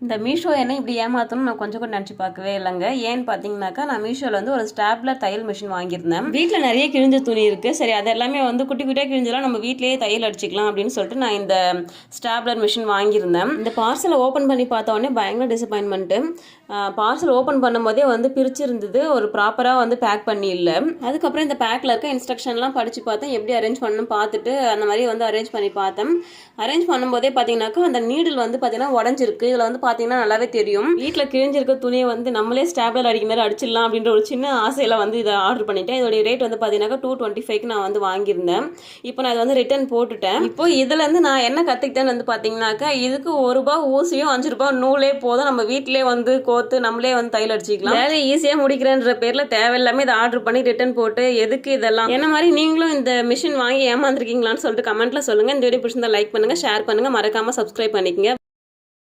இந்த மீஷோ என்ன இப்படி ஏமாற்றணும் நான் கொஞ்சம் கூட நினச்சி பார்க்கவே இல்லைங்க. ஏன்னு பார்த்தீங்கன்னாக்கா நான் மீஷோவில் வந்து ஒரு ஸ்டாப்லர் தையல் மிஷின் வாங்கியிருந்தேன். வீட்டில் நிறைய கிழிஞ்ச துணி இருக்குது. சரி அது எல்லாமே வந்து குட்டி குட்டியாக கிழிஞ்சலாம் நம்ம வீட்டிலேயே தையல் அடிச்சிக்கலாம் அப்படின்னு சொல்லிட்டு நான் இந்த ஸ்டாப்லர் மிஷின் வாங்கியிருந்தேன். இந்த பார்சலை ஓப்பன் பண்ணி பார்த்த உடனே பயங்கர டிசப்பாயின்மெண்ட்டு. பார்சல் ஓப்பன் பண்ணும்போதே வந்து பிரிச்சிருந்தது, ஒரு ப்ராப்பராக வந்து பேக் பண்ணி இல்லை. அதுக்கப்புறம் இந்த பேக்கில் இருக்க இன்ஸ்ட்ரக்ஷன்லாம் படித்து பார்த்தேன், எப்படி அரேஞ்ச் பண்ணணும் பார்த்துட்டு அந்த மாதிரி வந்து அரேஞ்ச் பண்ணி பார்த்தேன். அரேஞ்ச் பண்ணும்போதே பார்த்தீங்கன்னாக்கா அந்த நீடில் வந்து பார்த்தீங்கன்னா உடஞ்சிருக்கு. இதில் வந்து பார்த்தீங்கன்னா நல்லாவே தெரியும். வீட்டில் கிழிஞ்சிருக்க துணியை வந்து நம்மளே ஸ்டாப்லர் அடிக்க மாதிரி அடிச்சிடலாம் அப்படின்ற ஒரு சின்ன ஆசையில் வந்து இதை ஆர்டர் பண்ணிட்டேன். இதோடைய ரேட் வந்து பார்த்தீங்கன்னாக்கா 225க்கு நான் வந்து வாங்கியிருந்தேன். இப்போ நான் இதை வந்து ரிட்டர்ன் போட்டுட்டேன். இப்போ இதுலேருந்து நான் என்ன கற்றுக்கிட்டேன்னு வந்து பார்த்தீங்கன்னாக்கா இதுக்கு ₹1 ஊசியும் ₹5 நூலே போதும். நம்ம வீட்டிலே வந்து கோத்து நம்மளே வந்து தையல் அடிச்சிக்கலாம். வேலை ஈஸியாக முடிக்கிறேன்ற பேரில் தேவையில்லாமல் இதை ஆர்டர் பண்ணி ரிட்டர்ன் போட்டு எதுக்கு இதெல்லாம். என்ன மாதிரி நீங்களும் இந்த மிஷின் வாங்கி ஏமாந்துருக்கீங்களான்னு சொல்லிட்டு கமெண்ட்டில் சொல்லுங்கள். இந்த வீடியோ பிடிச்சிருந்தா லைக் பண்ணுங்கள், ஷேர் பண்ணுங்கள், மறக்காமல் சப்ஸ்கிரைப் பண்ணிக்கங்க.